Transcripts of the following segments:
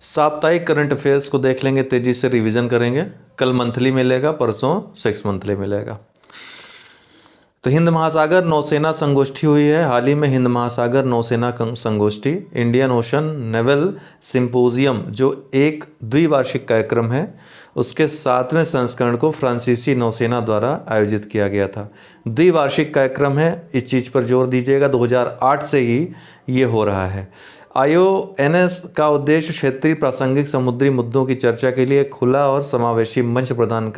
साप्ताहिक current affairs को देख लेंगे, तेजी से रिवीजन करेंगे। कल मंथली मिलेगा, परसों 6 मंथली मिलेगा। तो हिंद महासागर नौसेना संगोष्ठी हुई है हाल ही में। हिंद महासागर नौसेना संगोष्ठी, इंडियन ओशन नेवल सिंपोजियम, जो एक द्विवार्षिक कार्यक्रम है, उसके 7वें संस्करण को फ्रांसीसी नौसेना द्वारा आयोजित किया गया था। द्विवार्षिक कार्यक्रम है, इस चीज़ पर जोर दीजिएगा। 2008 से ही ये हो रहा है। IONS का उद्देश्य क्षेत्रीय प्रासंगिक समुद्री मुद्दों की चर्चा के लिए खुला और समावेशी मंच प्रदान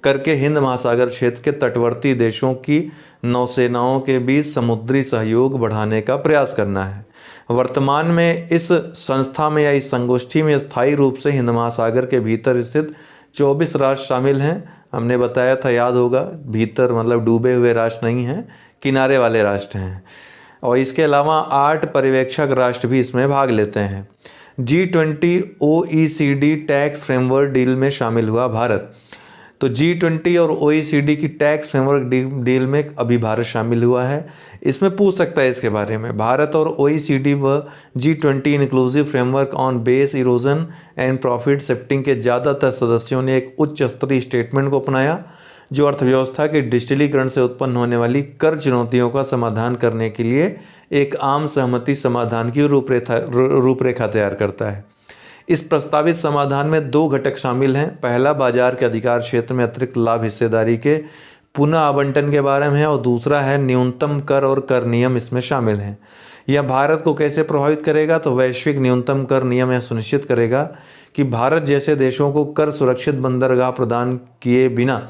करके हिंद महासागर क्षेत्र के तटवर्ती देशों की नौसेनाओं के बीच समुद्री सहयोग बढ़ाने का प्रयास करना है। वर्तमान में इस संस्था में या इस संगोष्ठी में स्थायी रूप से हिंद महासागर के भीतर स्थित 24 राष्ट्र शामिल हैं। हमने बताया था, याद होगा, भीतर मतलब डूबे हुए राष्ट्र नहीं हैं, किनारे वाले राष्ट्र हैं। और इसके अलावा 8 पर्यवेक्षक राष्ट्र भी इसमें भाग लेते हैं। G20 OECD tax framework deal में शामिल हुआ भारत। तो G20 और OECD की टैक्स फ्रेमवर्क डील में अभी भारत शामिल हुआ है। इसमें पूछ सकता है इसके बारे में। भारत और OECD व G20 inclusive framework on base erosion and profit shifting के ज़्यादातर सदस्यों ने एक उच्च स्तरीय स्टेटमेंट को अपनाया, जो अर्थव्यवस्था के डिजिटलीकरण से उत्पन्न होने वाली कर चुनौतियों का समाधान करने के लिए एक आम सहमति समाधान की रूपरेखा तैयार करता है। इस प्रस्तावित समाधान में 2 घटक शामिल हैं। पहला बाजार के अधिकार क्षेत्र में अतिरिक्त लाभ हिस्सेदारी के पुनः आवंटन के बारे में है, और दूसरा है न्यूनतम कर और कर नियम इसमें शामिल हैं। यह भारत को कैसे प्रभावित करेगा? तो वैश्विक न्यूनतम कर नियम यह सुनिश्चित करेगा कि भारत जैसे देशों को कर सुरक्षित बंदरगाह प्रदान किए बिना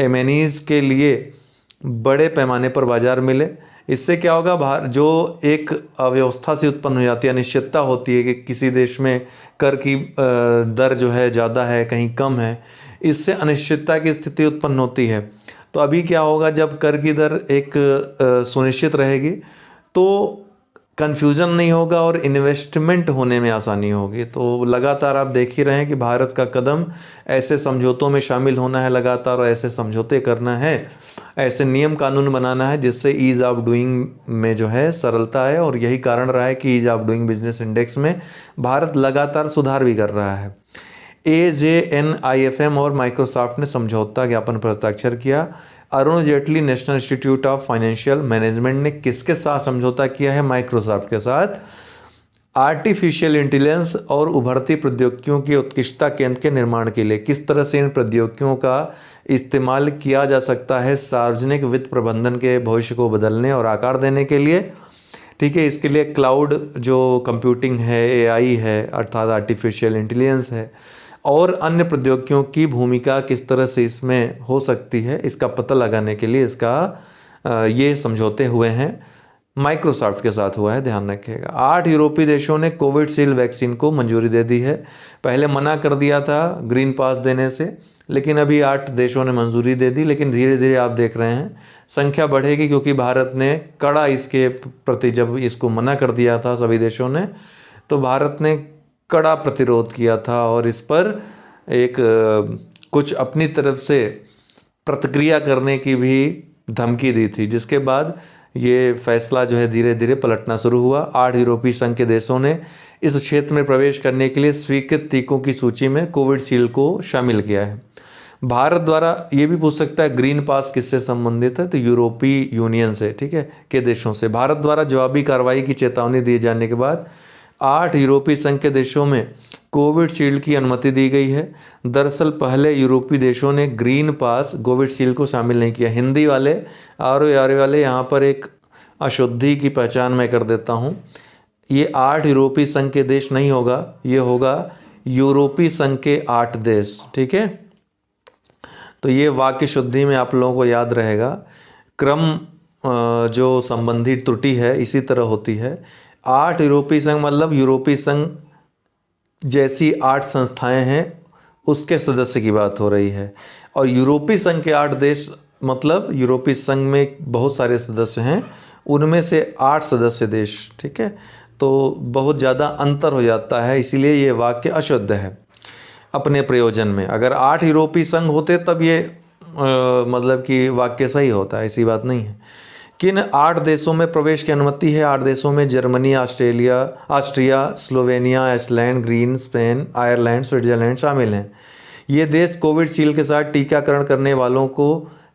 एमएनईज के लिए बड़े पैमाने पर बाजार मिले। इससे क्या होगा, जो एक अव्यवस्था से उत्पन्न हो जाती है, अनिश्चितता होती है कि किसी देश में कर की दर जो है ज़्यादा है, कहीं कम है, इससे अनिश्चितता की स्थिति उत्पन्न होती है। तो अभी क्या होगा, जब कर की दर एक सुनिश्चित रहेगी तो कन्फ्यूज़न नहीं होगा और इन्वेस्टमेंट होने में आसानी होगी। तो लगातार आप देख ही रहे हैं कि भारत का कदम ऐसे समझौतों में शामिल होना है, लगातार और ऐसे समझौते करना है, ऐसे नियम कानून बनाना है जिससे ईज़ ऑफ डूइंग में जो है सरलता है। और यही कारण रहा है कि ease of doing business index में भारत लगातार सुधार भी कर रहा है। AJNIFM और माइक्रोसॉफ्ट ने समझौता ज्ञापन पर हस्ताक्षर किया। Arun Jaitley national institute of financial management ने किसके साथ समझौता किया है? माइक्रोसॉफ्ट के साथ। आर्टिफिशियल इंटेलिजेंस और उभरती प्रौद्योगिकियों की उत्कृष्टता केंद्र के निर्माण के लिए किस तरह से इन प्रौद्योगिकियों का इस्तेमाल किया जा सकता है सार्वजनिक वित्त प्रबंधन के भविष्य को बदलने और आकार देने के लिए। ठीक है, इसके लिए क्लाउड जो कंप्यूटिंग है, AI है, अर्थात आर्टिफिशियल इंटेलिजेंस है, और अन्य प्रौद्योगिकियों की भूमिका किस तरह से इसमें हो सकती है, इसका पता लगाने के लिए ये समझौते हुए हैं। माइक्रोसॉफ्ट के साथ हुआ है, ध्यान रखिएगा। 8 यूरोपीय देशों ने कोविशील्ड वैक्सीन को मंजूरी दे दी है। पहले मना कर दिया था ग्रीन पास देने से, लेकिन अभी 8 देशों ने मंजूरी दे दी। लेकिन धीरे धीरे आप देख रहे हैं संख्या बढ़ेगी, क्योंकि भारत ने कड़ा इसके प्रति, जब इसको मना कर दिया था सभी देशों ने, तो भारत ने कड़ा प्रतिरोध किया था और इस पर एक कुछ अपनी तरफ से प्रतिक्रिया करने की भी धमकी दी थी, जिसके बाद ये फैसला जो है धीरे धीरे पलटना शुरू हुआ। 8 यूरोपीय संघ के देशों ने इस क्षेत्र में प्रवेश करने के लिए स्वीकृत टीकों की सूची में कोविशील्ड को शामिल किया है। भारत द्वारा, ये भी पूछ सकता है ग्रीन पास किससे संबंधित है, तो यूरोपीय यूनियन से, ठीक है, के देशों से। भारत द्वारा जवाबी कार्रवाई की चेतावनी दिए जाने के बाद 8 यूरोपीय संघ के देशों में कोविशील्ड की अनुमति दी गई है। दरअसल पहले यूरोपीय देशों ने ग्रीन पास कोविशील्ड को शामिल नहीं किया। हिंदी वाले आर वाले यहाँ पर एक अशुद्धि की पहचान मैं कर देता हूँ। ये 8 यूरोपीय संघ के देश नहीं होगा, ये होगा यूरोपीय संघ के 8 देश। ठीक है, तो ये वाक्य शुद्धि में आप लोगों को याद रहेगा। क्रम जो संबंधी त्रुटि है इसी तरह होती है। 8 यूरोपीय संघ मतलब यूरोपीय संघ जैसी 8 संस्थाएं हैं उसके सदस्य की बात हो रही है, और यूरोपीय संघ के 8 देश मतलब यूरोपीय संघ में बहुत सारे सदस्य हैं, उनमें से 8 सदस्य देश। ठीक है, तो बहुत ज़्यादा अंतर हो जाता है, इसीलिए ये वाक्य अशुद्ध है अपने प्रयोजन में। अगर 8 यूरोपीय संघ होते तब ये मतलब कि वाक्य सही होता है, ऐसी बात नहीं है। किन 8 देशों में प्रवेश की अनुमति है? 8 देशों में जर्मनी, ऑस्ट्रिया, स्लोवेनिया, आइसलैंड, ग्रीन, स्पेन, आयरलैंड, स्विट्जरलैंड शामिल हैं। ये देश कोविडशील्ड के साथ टीकाकरण करने वालों को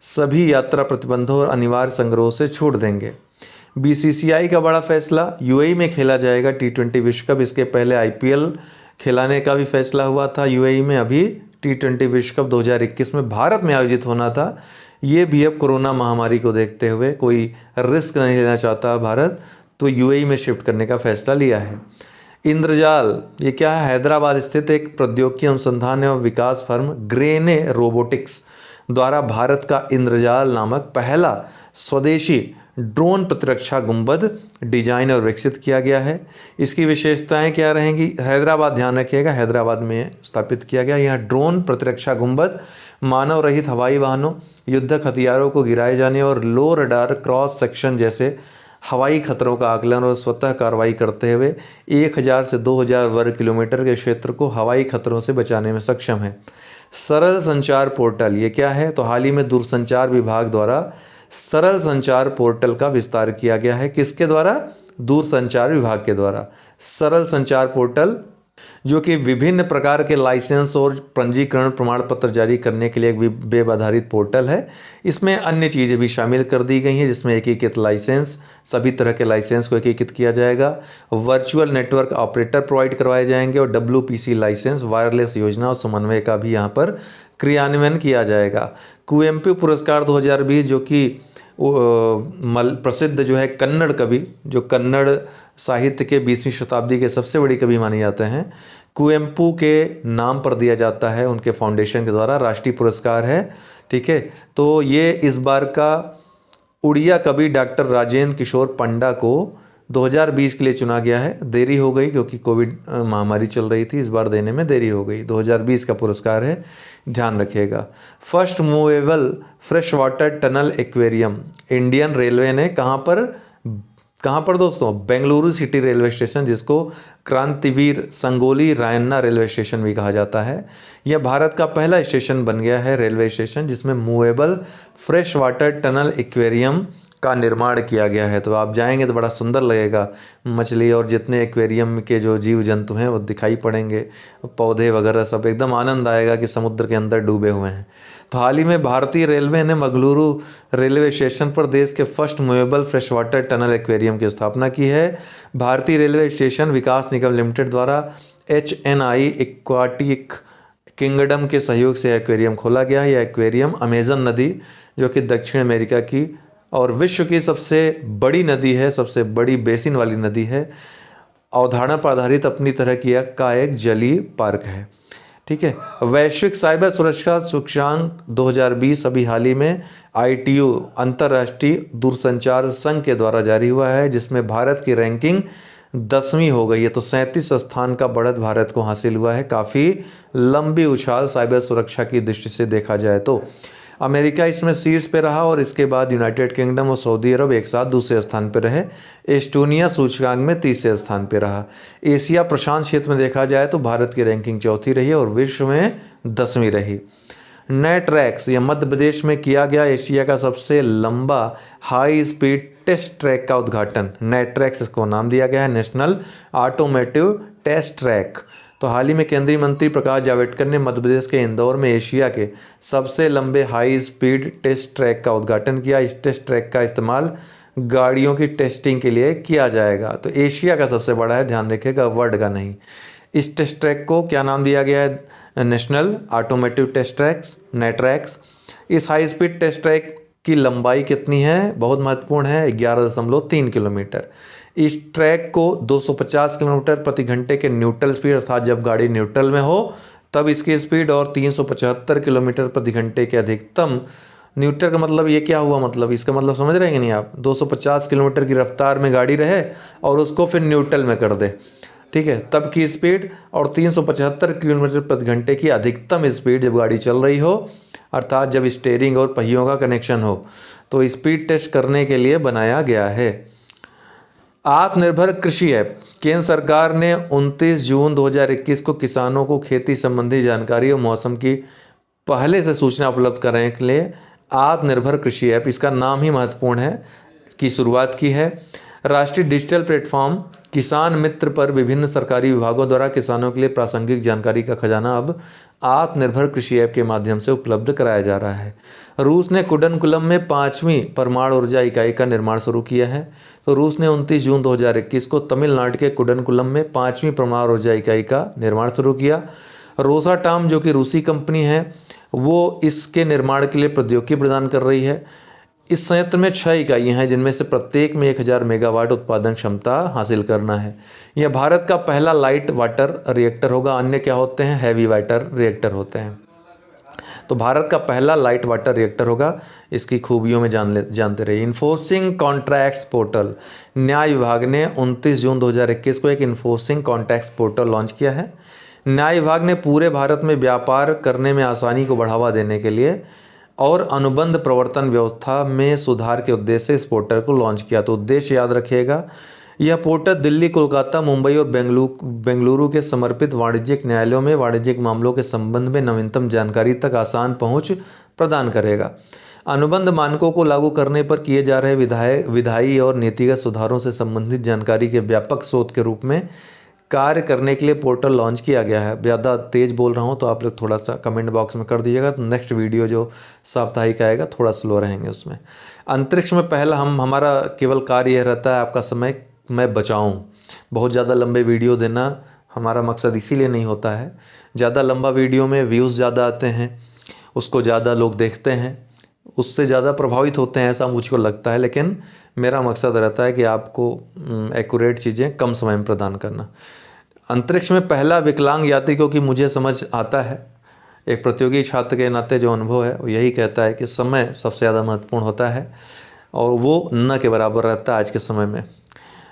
सभी यात्रा प्रतिबंधों और अनिवार्य संग्रहों से छूट देंगे। बीसीसीआई का बड़ा फैसला, यूएई में खेला जाएगा T20 विश्व कप। इसके पहले आईपीएल खिलाने का भी फैसला हुआ था यूएई में। अभी T20 विश्व कप 2021 में भारत में आयोजित होना था। ये भी अब कोरोना महामारी को देखते हुए कोई रिस्क नहीं लेना चाहता भारत, तो यूएई में शिफ्ट करने का फैसला लिया है। इंद्रजाल, ये क्या है? हैदराबाद स्थित एक प्रौद्योगिकी अनुसंधान एवं विकास फर्म ग्रेने रोबोटिक्स द्वारा भारत का इंद्रजाल नामक पहला स्वदेशी ड्रोन प्रतिरक्षा गुंबद डिजाइन और विकसित किया गया है। इसकी विशेषताएं क्या रहेंगी? हैदराबाद, ध्यान रखिएगा, हैदराबाद में स्थापित किया गया। यह ड्रोन प्रतिरक्षा गुंबद मानव रहित हवाई वाहनों, युद्धक हथियारों को गिराए जाने और लो रडार क्रॉस सेक्शन जैसे हवाई खतरों का आकलन और स्वतः कार्रवाई करते हुए 1000 से 2000 वर्ग किलोमीटर के क्षेत्र को हवाई खतरों से बचाने में सक्षम है। सरल संचार पोर्टल, ये क्या है? तो हाल ही में दूरसंचार विभाग द्वारा सरल संचार पोर्टल का विस्तार किया गया है। किसके द्वारा? दूरसंचार विभाग के द्वारा सरल संचार पोर्टल, जो कि विभिन्न प्रकार के लाइसेंस और पंजीकरण प्रमाण पत्र जारी करने के लिए एक वेब आधारित पोर्टल है। इसमें अन्य चीज़ें भी शामिल कर दी गई हैं, जिसमें एकीकृत लाइसेंस, सभी तरह के लाइसेंस को एकीकृत किया जाएगा। वर्चुअल नेटवर्क ऑपरेटर प्रोवाइड करवाए जाएंगे और WPC लाइसेंस, वायरलेस योजना और समन्वय का भी यहाँ पर क्रियान्वयन किया जाएगा। कुवेम्पु पुरस्कार 2020, जो कि प्रसिद्ध जो है कन्नड़ कवि, जो कन्नड़ साहित्य के 20वीं शताब्दी के सबसे बड़ी कवि माने जाते हैं, कुवेम्पु के नाम पर दिया जाता है। उनके फाउंडेशन के द्वारा राष्ट्रीय पुरस्कार है। ठीक है, तो ये इस बार का उड़िया कवि डॉक्टर राजेंद्र किशोर पंडा को 2020 के लिए चुना गया है। देरी हो गई क्योंकि कोविड महामारी चल रही थी, इस बार देने में देरी हो गई। 2020 का पुरस्कार है, ध्यान रखिएगा। First movable fresh water tunnel aquarium Indian railway ने कहाँ पर दोस्तों? बेंगलुरु सिटी रेलवे स्टेशन, जिसको क्रांतिवीर संगोली रायन्ना रेलवे स्टेशन भी कहा जाता है। यह भारत का पहला स्टेशन बन गया है, रेलवे स्टेशन, जिसमें movable fresh water tunnel aquarium का निर्माण किया गया है। तो आप जाएंगे तो बड़ा सुंदर लगेगा। मछली और जितने एक्वेरियम के जो जीव जंतु हैं वो दिखाई पड़ेंगे, पौधे वगैरह सब, एकदम आनंद आएगा कि समुद्र के अंदर डूबे हुए हैं। तो हाल ही में भारतीय रेलवे ने मंगलुरु रेलवे स्टेशन पर देश के first movable fresh water tunnel aquarium की स्थापना की है। भारतीय रेलवे स्टेशन विकास निगम लिमिटेड द्वारा HNI एक्वाटिक किंगडम के सहयोग से एक्वेरियम खोला गया है। यह एक्वेरियम अमेजन नदी, जो कि दक्षिण अमेरिका की और विश्व की सबसे बड़ी नदी है, सबसे बड़ी बेसिन वाली नदी है, अवधारणा पर आधारित अपनी तरह का एक जलीय पार्क है। ठीक है, वैश्विक साइबर सुरक्षा सूचकांक 2020 अभी हाल ही में ITU अंतर्राष्ट्रीय दूरसंचार संघ के द्वारा जारी हुआ है, जिसमें भारत की रैंकिंग 10वीं हो गई है। तो 37 स्थान का बढ़त भारत को हासिल हुआ है। काफ़ी लंबी उछाल साइबर सुरक्षा की दृष्टि से देखा जाए तो। अमेरिका इसमें शीर्ष पे रहा और इसके बाद यूनाइटेड किंगडम और सऊदी अरब एक साथ दूसरे स्थान पर रहे। एस्टोनिया सूचकांक में तीसरे स्थान पर रहा। एशिया प्रशांत क्षेत्र में देखा जाए तो भारत की रैंकिंग चौथी रही और विश्व में 10वीं रही। नेट्रैक्स, यह मध्य प्रदेश में किया गया एशिया का सबसे लंबा हाई स्पीड टेस्ट ट्रैक का उद्घाटन। नेट्रैक्स इसको नाम दिया गया है, नेशनल ऑटोमेटिव टेस्ट ट्रैक। तो हाल ही में केंद्रीय मंत्री प्रकाश जावड़ेकर ने मध्य प्रदेश के इंदौर में एशिया के सबसे लंबे हाई स्पीड टेस्ट ट्रैक का उद्घाटन किया। इस टेस्ट ट्रैक का इस्तेमाल गाड़ियों की टेस्टिंग के लिए किया जाएगा। तो एशिया का सबसे बड़ा है, ध्यान रखिएगा, वर्ल्ड का नहीं। इस टेस्ट ट्रैक को क्या नाम दिया गया है? National automotive test tracks, NATRAX. इस हाई स्पीड टेस्ट ट्रैक की लंबाई कितनी है? बहुत महत्वपूर्ण है, 11.3 किलोमीटर। इस ट्रैक को 250 किलोमीटर प्रति घंटे के न्यूट्रल स्पीड, अर्थात जब गाड़ी न्यूट्रल में हो तब इसकी स्पीड, और 375 किलोमीटर प्रति घंटे के अधिकतम। न्यूट्रल का मतलब ये क्या हुआ? मतलब इसका मतलब समझ रहे हैं कि नहीं आप? 250 किलोमीटर की रफ्तार में गाड़ी रहे और उसको फिर न्यूट्रल में कर दे, ठीक है, तब की स्पीड, और 375 किलोमीटर प्रति घंटे की अधिकतम स्पीड जब गाड़ी चल रही हो, अर्थात जब स्टीयरिंग और पहियों का कनेक्शन हो। तो स्पीड टेस्ट करने के लिए बनाया गया है। आत्मनिर्भर कृषि ऐप, केंद्र सरकार ने 29 जून 2021 को किसानों को खेती संबंधी जानकारी और मौसम की पहले से सूचना उपलब्ध कराने के लिए आत्मनिर्भर कृषि ऐप, इसका नाम ही महत्वपूर्ण है, की शुरुआत की है। राष्ट्रीय डिजिटल प्लेटफॉर्म किसान मित्र पर विभिन्न सरकारी विभागों द्वारा किसानों के लिए प्रासंगिक जानकारी का खजाना अब आत्मनिर्भर कृषि ऐप के माध्यम से उपलब्ध कराया जा रहा है। रूस ने कुडनकुलम में 5वीं परमाणु ऊर्जा इकाई का निर्माण शुरू किया है। तो रूस ने 29 जून 2021 को तमिलनाडु के कुडनकुलम में 5वीं परमाणु ऊर्जा इकाई का निर्माण शुरू किया। रोसाटॉम जो कि रूसी कंपनी है वो इसके निर्माण के लिए प्रौद्योगिकी प्रदान कर रही है। इस संयंत्र में 6 इकाइयाँ हैं जिनमें से प्रत्येक में 1000 मेगावाट उत्पादन क्षमता हासिल करना है। यह भारत का पहला लाइट वाटर रिएक्टर होगा। अन्य क्या होते हैं? हैवी वाटर रिएक्टर होते हैं। तो भारत का पहला लाइट वाटर रिएक्टर होगा। इसकी खूबियों में जानते रहिए। इन्फोर्सिंग कॉन्ट्रैक्ट्स पोर्टल, न्याय विभाग ने 29 जून 2021 को एक इन्फोर्सिंग कॉन्ट्रैक्ट्स पोर्टल लॉन्च किया है। न्याय विभाग ने पूरे भारत में व्यापार करने में आसानी को बढ़ावा देने के लिए और अनुबंध प्रवर्तन व्यवस्था में सुधार के उद्देश्य से इस पोर्टल को लॉन्च किया। तो उद्देश्य याद रखिएगा, यह पोर्टल दिल्ली, कोलकाता, मुंबई और बेंगलुरु के समर्पित वाणिज्यिक न्यायालयों में वाणिज्यिक मामलों के संबंध में नवीनतम जानकारी तक आसान पहुंच प्रदान करेगा। अनुबंध मानकों को लागू करने पर किए जा रहे विधायी और नीतिगत सुधारों से संबंधित जानकारी के व्यापक स्रोत के रूप में कार्य करने के लिए पोर्टल लॉन्च किया गया है। ज़्यादा तेज़ बोल रहा हूँ तो आप लोग थोड़ा सा कमेंट बॉक्स में कर दीजिएगा। तो नेक्स्ट वीडियो जो साप्ताहिक आएगा थोड़ा स्लो रहेंगे उसमें। अंतरिक्ष में पहला हमारा केवल कार्य यह रहता है आपका समय मैं बचाऊं। बहुत ज़्यादा लंबे वीडियो देना हमारा मकसद इसीलिए नहीं होता है। ज़्यादा लंबा वीडियो में व्यूज़ ज़्यादा आते हैं, उसको ज़्यादा लोग देखते हैं, उससे ज़्यादा प्रभावित होते हैं, ऐसा मुझको लगता है। लेकिन मेरा मकसद रहता है कि आपको एक्यूरेट चीज़ें कम समय में प्रदान करना। अंतरिक्ष में पहला विकलांग यात्री, क्योंकि मुझे समझ आता है एक प्रतियोगी छात्र के नाते जो अनुभव है वो यही कहता है कि समय सबसे ज़्यादा महत्वपूर्ण होता है और वो न के बराबर रहता है आज के समय में।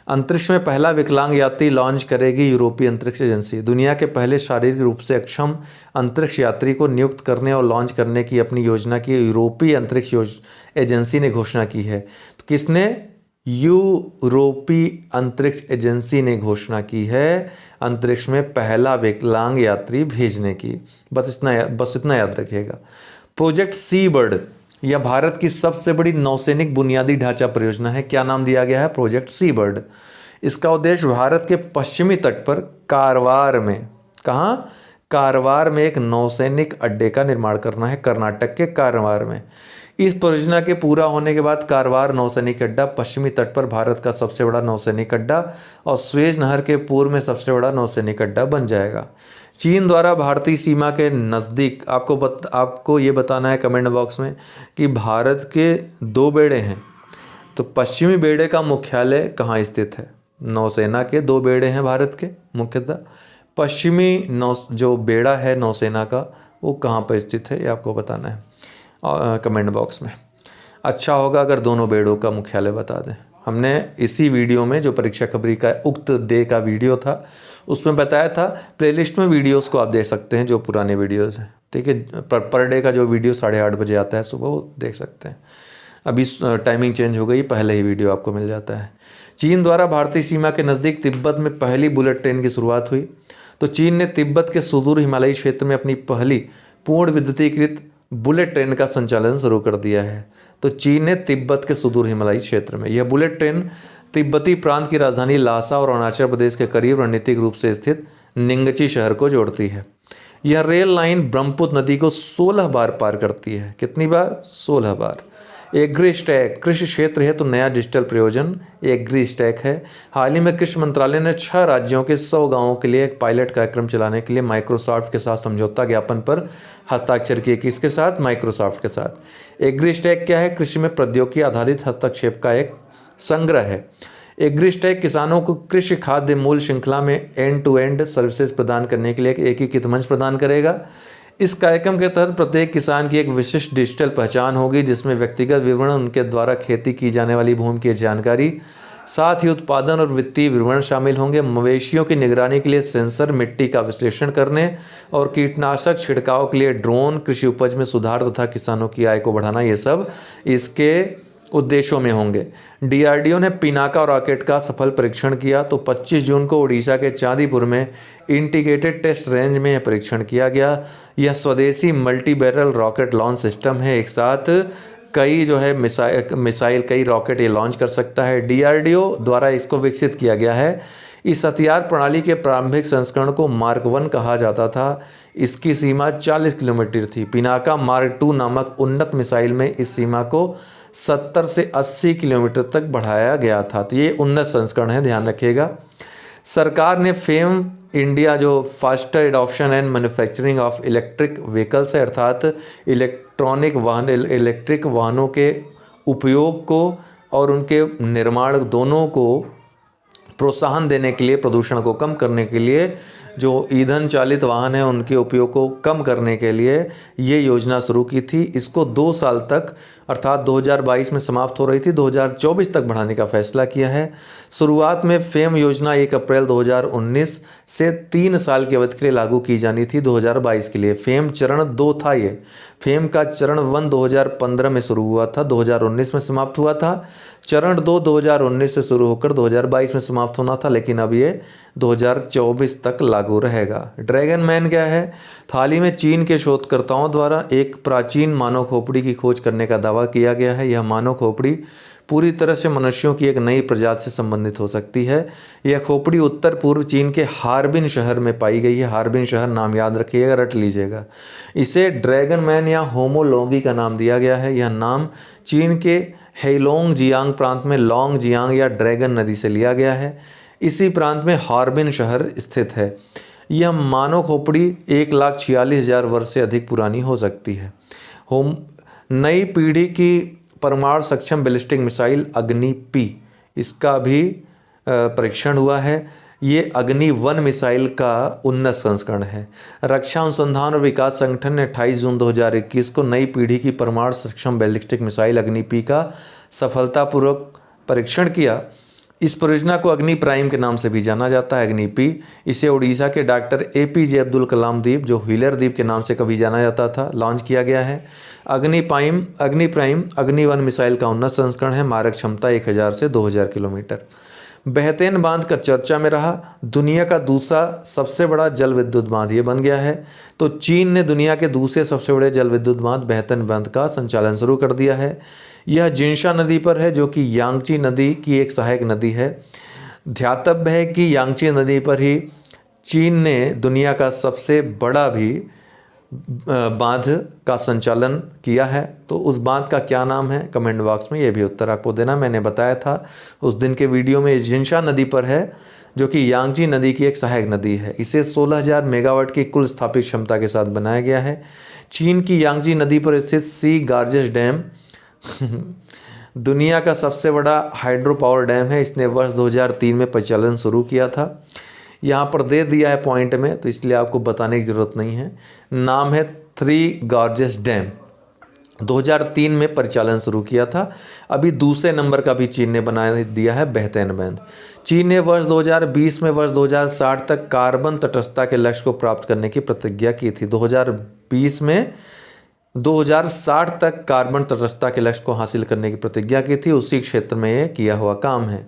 अंतरिक्ष में पहला विकलांग यात्री लॉन्च करेगी यूरोपीय अंतरिक्ष एजेंसी। दुनिया के पहले शारीरिक रूप से अक्षम अंतरिक्ष यात्री को नियुक्त करने और लॉन्च करने की अपनी योजना की यूरोपीय अंतरिक्ष एजेंसी ने घोषणा की है। तो किसने? यूरोपीय अंतरिक्ष एजेंसी ने घोषणा की है अंतरिक्ष में पहला विकलांग यात्री भेजने की। बस इतना याद रखिएगा। प्रोजेक्ट सी बर्ड, यह भारत की सबसे बड़ी नौसैनिक बुनियादी ढांचा परियोजना है। क्या नाम दिया गया है? प्रोजेक्ट सी बर्ड। इसका उद्देश्य भारत के पश्चिमी तट पर कारवार में, कहाँ? कारवार में एक नौसैनिक अड्डे का निर्माण करना है, कर्नाटक के कारवार में। इस परियोजना के पूरा होने के बाद कारवार नौसैनिक अड्डा पश्चिमी तट पर भारत का सबसे बड़ा नौसैनिक अड्डा और स्वेज नहर के पूर्व में सबसे बड़ा नौसैनिक अड्डा बन जाएगा। चीन द्वारा भारतीय सीमा के नज़दीक, आपको ये बताना है कमेंट बॉक्स में कि भारत के 2 बेड़े हैं। तो पश्चिमी बेड़े का मुख्यालय कहाँ स्थित है? नौसेना के 2 बेड़े हैं भारत के मुख्यतः। पश्चिमी जो बेड़ा है नौसेना का वो कहाँ पर स्थित है ये आपको बताना है कमेंट बॉक्स में। अच्छा होगा अगर दोनों बेड़ों का मुख्यालय बता दें। हमने इसी वीडियो में जो परीक्षा खबरी का उक्त डे का वीडियो था उसमें बताया था। प्लेलिस्ट में वीडियोस को आप देख सकते हैं जो पुराने वीडियोस हैं, ठीक है। पर डे का जो वीडियो 8:30 बजे आता है सुबह वो देख सकते हैं। अभी टाइमिंग चेंज हो गई, पहले ही वीडियो आपको मिल जाता है। चीन द्वारा भारतीय सीमा के नज़दीक तिब्बत में पहली बुलेट ट्रेन की शुरुआत हुई। तो चीन ने तिब्बत के सुदूर हिमालयी क्षेत्र में अपनी पहली पूर्ण विद्युतीकृत बुलेट ट्रेन का संचालन शुरू कर दिया है। तो चीन ने तिब्बत के सुदूर हिमालयी क्षेत्र में यह बुलेट ट्रेन तिब्बती प्रांत की राजधानी लासा और अरुणाचल प्रदेश के करीब रणनीतिक रूप से स्थित निंगची शहर को जोड़ती है। यह रेल लाइन ब्रह्मपुत्र नदी को 16 बार पार करती है। कितनी बार? 16 बार। एग्री स्टैक कृषि क्षेत्र है तो नया डिजिटल प्रयोजन एग्री स्टैक है। हाल ही में कृषि मंत्रालय ने 6 राज्यों के 100 गांवों के लिए एक पायलट कार्यक्रम चलाने के लिए माइक्रोसॉफ्ट के साथ समझौता ज्ञापन पर हस्ताक्षर किए। किसके साथ? माइक्रोसॉफ्ट के साथ। एग्री स्टैक क्या है? कृषि में प्रौद्योगिकी आधारित हस्तक्षेप का एक संग्रह है। एग्री स्टैक किसानों को कृषि खाद्य मूल्य श्रृंखला में एंड टू एंड सर्विसेज प्रदान करने के लिए एक एकीकृत मंच प्रदान करेगा। इस कार्यक्रम के तहत प्रत्येक किसान की एक विशिष्ट डिजिटल पहचान होगी जिसमें व्यक्तिगत विवरण, उनके द्वारा खेती की जाने वाली भूमि की जानकारी, साथ ही उत्पादन और वित्तीय विवरण शामिल होंगे। मवेशियों की निगरानी के लिए सेंसर, मिट्टी का विश्लेषण करने और कीटनाशक छिड़काव के लिए ड्रोन, कृषि उपज में सुधार तथा किसानों की आय को बढ़ाना, ये सब इसके उद्देश्यों में होंगे। डीआरडीओ ने पिनाका रॉकेट का सफल परीक्षण किया। तो 25 जून को उड़ीसा के चांदीपुर में इंटीग्रेटेड टेस्ट रेंज में यह परीक्षण किया गया। यह स्वदेशी multi barrel rocket launch system है। एक साथ कई जो है मिसाइल कई रॉकेट ये लॉन्च कर सकता है। डीआरडीओ द्वारा इसको विकसित किया गया है। इस हथियार प्रणाली के प्रारंभिक संस्करण को मार्क 1 कहा जाता था। इसकी सीमा 40 किलोमीटर थी। पिनाका मार्क 2 नामक उन्नत मिसाइल में इस सीमा को 70 से 80 किलोमीटर तक बढ़ाया गया था। तो ये उन्नत संस्करण है, ध्यान रखिएगा। सरकार ने फेम इंडिया जो faster adoption and manufacturing of electric vehicles है, अर्थात इलेक्ट्रिक वाहनों के उपयोग को और उनके निर्माण दोनों को प्रोत्साहन देने के लिए, प्रदूषण को कम करने के लिए, जो ईंधन चालित वाहन हैं उनके उपयोग को कम करने के लिए ये योजना शुरू की थी। इसको 2 साल तक अर्थात 2022 में समाप्त हो रही थी, 2024 तक बढ़ाने का फैसला किया है। शुरुआत में फेम योजना 1 अप्रैल 2019 से 3 साल की अवधि के लिए लागू की जानी थी, 2022 के लिए। फेम चरण 2 था। ये फेम का चरण 1 2015 में शुरू हुआ था, 2019 में समाप्त हुआ था। चरण 2 2019 से शुरू होकर 2022 में समाप्त होना था, लेकिन अब ये 2024 तक लागू रहेगा। ड्रैगन मैन क्या है? हाल ही में चीन के शोधकर्ताओं द्वारा एक प्राचीन मानव खोपड़ी की खोज करने का दावा किया गया है। यह मानव खोपड़ी पूरी तरह से मनुष्यों की एक नई प्रजाति से संबंधित हो सकती है। यह खोपड़ी उत्तर पूर्व चीन के हार्बिन शहर में पाई गई है। हार्बिन शहर नाम याद रखिएगा, रट लीजिएगा। इसे ड्रैगन मैन या होमो लोंगी का नाम दिया गया है। यह नाम चीन के हेलोंग जियांग प्रांत में लोंग जियांग या ड्रैगन नदी से लिया गया है। इसी प्रांत में हार्बिन शहर स्थित है। यह मानव खोपड़ी 1,46,000 वर्ष से अधिक पुरानी हो सकती है। नई पीढ़ी की परमाणु सक्षम बैलिस्टिक मिसाइल अग्नि-P, इसका भी परीक्षण हुआ है। ये अग्नि-1 मिसाइल का उन्नत संस्करण है। रक्षा अनुसंधान और विकास संगठन ने 28 जून 2021 को नई पीढ़ी की परमाणु सक्षम बैलिस्टिक मिसाइल अग्नि-P का सफलतापूर्वक परीक्षण किया। इस परियोजना को अग्नि प्राइम के नाम से भी जाना जाता है, अग्नि-P। इसे उड़ीसा के डॉक्टर APJ अब्दुल कलाम द्वीप, जो व्हीलर द्वीप के नाम से कभी जाना जाता था, लॉन्च किया गया है। अग्नि प्राइम अग्नि-1 मिसाइल का उन्नत संस्करण है। मारक क्षमता 1000 से 2000 किलोमीटर। बेहतैन बांध का चर्चा में रहा। दुनिया का दूसरा सबसे बड़ा जल विद्युत बांध ये बन गया है। तो चीन ने दुनिया के दूसरे सबसे बड़े जल विद्युत बांध बेहतैन बांध का संचालन शुरू कर दिया है। यह जिनशा नदी पर है, जो कि यांगची नदी की एक सहायक नदी है। ध्यातव्य है कि यांगची नदी पर ही चीन ने दुनिया का सबसे बड़ा भी बांध का संचालन किया है। तो उस बांध का क्या नाम है, कमेंट बॉक्स में ये भी उत्तर आपको देना। मैंने बताया था उस दिन के वीडियो में, जिनशा नदी पर है, जो कि यांगची नदी की एक सहायक नदी है। इसे 16,000 मेगावाट की कुल स्थापित क्षमता के साथ बनाया गया है। चीन की यांगची नदी पर स्थित सी गार्जेस डैम दुनिया का सबसे बड़ा हाइड्रो पावर डैम है। इसने वर्ष 2003 में परिचालन शुरू किया था। यहाँ पर दे दिया है पॉइंट में, तो इसलिए आपको बताने की ज़रूरत नहीं है। नाम है 3 गार्जेस डैम। 2003 में परिचालन शुरू किया था। अभी दूसरे नंबर का भी चीन ने बना दिया है, बेहतैन बांध। चीन ने वर्ष 2020 में वर्ष 2060 तक कार्बन तटस्थता के लक्ष्य को प्राप्त करने की प्रतिज्ञा की थी। 2020 में 2060 तक कार्बन तटस्थता के लक्ष्य को हासिल करने की प्रतिज्ञा की थी। उसी क्षेत्र में ये किया हुआ काम है।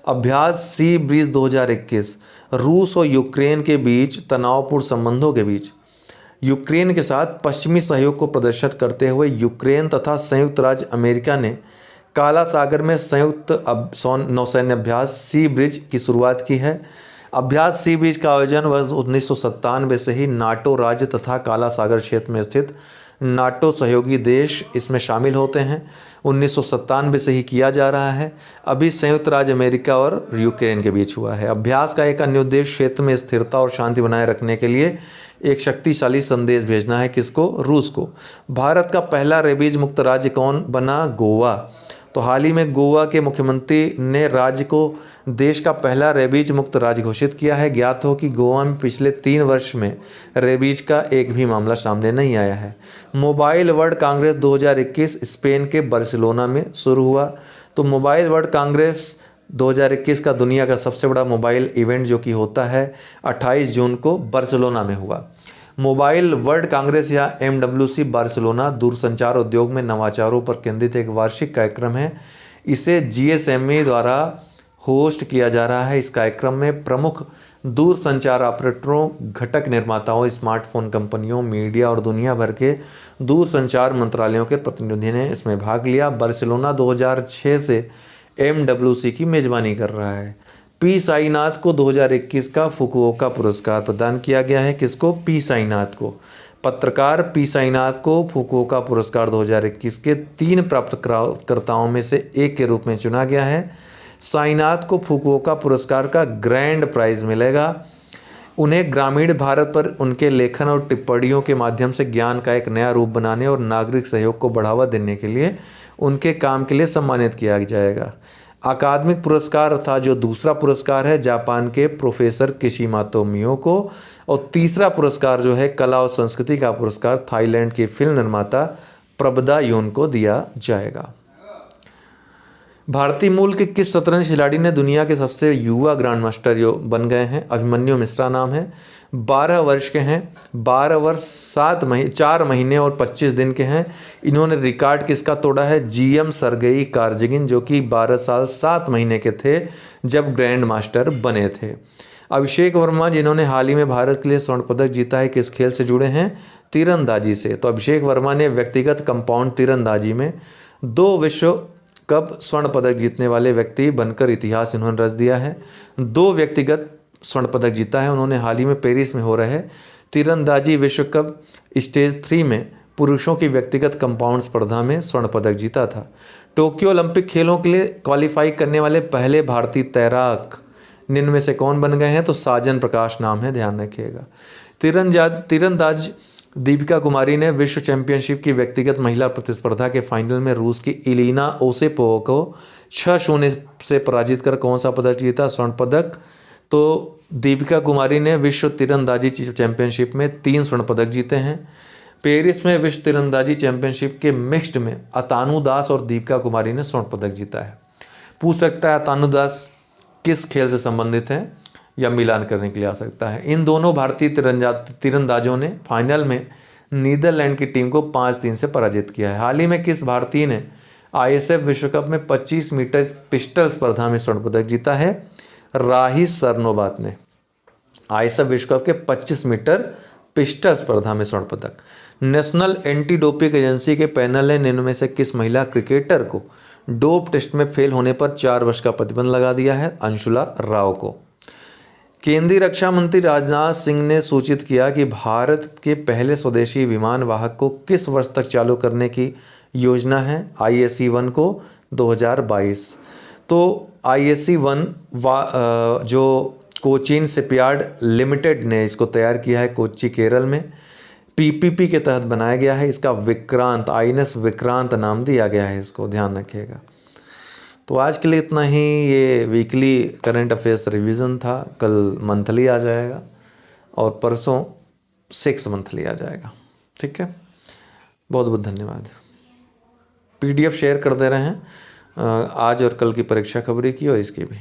अभ्यास सी ब्रीज 2021 रूस और यूक्रेन के बीच तनावपूर्ण संबंधों के बीच यूक्रेन के साथ पश्चिमी सहयोग को प्रदर्शित करते हुए यूक्रेन तथा संयुक्त राज्य अमेरिका ने काला सागर में संयुक्त नौसैन्य अभ्यास सी ब्रिज की शुरुआत की है। अभ्यास सी ब्रिज का आयोजन वर्ष 1997 से ही नाटो राज्य तथा काला सागर क्षेत्र में स्थित नाटो सहयोगी देश इसमें शामिल होते हैं। 1997 से ही किया जा रहा है। अभी संयुक्त राज्य अमेरिका और यूक्रेन के बीच हुआ है। अभ्यास का एक अन्य उद्देश्य क्षेत्र में स्थिरता और शांति बनाए रखने के लिए एक शक्तिशाली संदेश भेजना है। किसको? रूस को। भारत का पहला रेबीज मुक्त राज्य कौन बना? गोवा। तो हाल ही में गोवा के मुख्यमंत्री ने राज्य को देश का पहला रेबीज मुक्त राज्य घोषित किया है। ज्ञात हो कि गोवा में पिछले 3 वर्ष में रेबीज का एक भी मामला सामने नहीं आया है। मोबाइल वर्ल्ड कांग्रेस 2021 स्पेन के बार्सिलोना में शुरू हुआ। तो मोबाइल वर्ल्ड कांग्रेस 2021 का दुनिया का सबसे बड़ा मोबाइल इवेंट जो कि होता है 28 जून को बार्सिलोना में हुआ। मोबाइल वर्ल्ड कांग्रेस या MWC बार्सिलोना दूरसंचार उद्योग में नवाचारों पर केंद्रित एक वार्षिक कार्यक्रम है। इसे GSMA द्वारा होस्ट किया जा रहा है। इस कार्यक्रम में प्रमुख दूर संचार ऑपरेटरों, घटक निर्माताओं, स्मार्टफोन कंपनियों, मीडिया और दुनिया भर के दूर संचार मंत्रालयों के प्रतिनिधि ने इसमें भाग लिया। बार्सिलोना 2006 से MWC की मेजबानी कर रहा है। पी साईनाथ को 2021 का फुकुओका पुरस्कार प्रदान किया गया है। किसको? पी साईनाथ को। पत्रकार पी साईनाथ को फुकुओका पुरस्कार 2021 के 3 प्राप्तकर्ताओं में से एक के रूप में चुना गया है। साईनाथ को फुकुओका पुरस्कार का ग्रैंड प्राइज मिलेगा। उन्हें ग्रामीण भारत पर उनके लेखन और टिप्पणियों के माध्यम से ज्ञान का एक नया रूप बनाने और नागरिक सहयोग को बढ़ावा देने के लिए उनके काम के लिए सम्मानित किया जाएगा। अकादमिक पुरस्कार था जो दूसरा पुरस्कार है जापान के प्रोफेसर किशिमातो मियो को, और तीसरा पुरस्कार जो है कला और संस्कृति का पुरस्कार थाईलैंड की फिल्म निर्माता प्रबदा यून को दिया जाएगा। भारतीय मूल के किस शतरंज खिलाड़ी ने दुनिया के सबसे युवा ग्रैंड मास्टर बन गए हैं? अभिमन्यु मिश्रा नाम है। 12 वर्ष के हैं, 12 वर्ष 4 महीने और 25 दिन के हैं। इन्होंने रिकॉर्ड किसका तोड़ा है? GM सर्गेई कारजागिन, जो कि 12 साल 7 महीने के थे जब ग्रैंड मास्टर बने थे। अभिषेक वर्मा, जिन्होंने हाल ही में भारत के लिए स्वर्ण पदक जीता है, किस खेल से जुड़े हैं? तीरंदाजी से। तो अभिषेक वर्मा ने व्यक्तिगत कंपाउंड तीरंदाजी में 2 विश्व कप स्वर्ण पदक जीतने वाले व्यक्ति बनकर इतिहास इन्होंने रच दिया है। 2 व्यक्तिगत स्वर्ण पदक जीता है उन्होंने हाल ही में पेरिस में हो रहे तीरंदाजी विश्व कप स्टेज 3 में पुरुषों की व्यक्तिगत कंपाउंड स्पर्धा में स्वर्ण पदक जीता था। टोक्यो ओलंपिक खेलों के लिए क्वालिफाई करने वाले पहले भारतीय तैराक निम्न में से कौन बन गए हैं? तो साजन प्रकाश नाम है, ध्यान रखिएगा। तीरंदाज दीपिका कुमारी ने विश्व चैंपियनशिप की व्यक्तिगत महिला प्रतिस्पर्धा के फाइनल में रूस की इलीना ओसेपोवा को 6-0 से पराजित कर कौन सा पदक जीता? स्वर्ण पदक। तो दीपिका कुमारी ने विश्व तीरंदाजी चैंपियनशिप में 3 स्वर्ण पदक जीते हैं। पेरिस में विश्व तीरंदाजी चैंपियनशिप के मिक्स्ड में अतानु दास और दीपिका कुमारी ने स्वर्ण पदक जीता है। पूछ सकता है अतानु दास किस खेल से संबंधित है, या मिलान करने के लिए आ सकता है। इन दोनों भारतीय तीरंदाजों ने फाइनल में नीदरलैंड की टीम को 5-3 से पराजित किया है। हाल ही में किस भारतीय ने ISF विश्व कप में 25 मीटर पिस्टल स्पर्धा में स्वर्ण पदक जीता है? राही सरनोबात ने ISF विश्व कप के 25 मीटर पिस्टल स्पर्धा में स्वर्ण पदक। नेशनल एंटी डोपिंग एजेंसी के पैनल ने निम्न में से किस महिला क्रिकेटर को डोप टेस्ट में फेल होने पर 4 वर्ष का प्रतिबंध लगा दिया है? अंशुला राव को। केंद्रीय रक्षा मंत्री राजनाथ सिंह ने सूचित किया कि भारत के पहले स्वदेशी विमान वाहक को किस वर्ष तक चालू करने की योजना है? ISC-1 को 2022। तो ISC-1 जो कोचीन शिपयार्ड लिमिटेड ने इसको तैयार किया है कोच्चि केरल में, PPP के तहत बनाया गया है। इसका विक्रांत INS विक्रांत नाम दिया गया है, इसको ध्यान रखिएगा। तो आज के लिए इतना ही। ये वीकली करंट अफेयर्स रिवीजन था। कल मंथली आ जाएगा और परसों 6 मंथली आ जाएगा। ठीक है, बहुत बहुत धन्यवाद। PDF शेयर कर दे रहे हैं आज और कल की परीक्षा खबरी की और इसकी भी।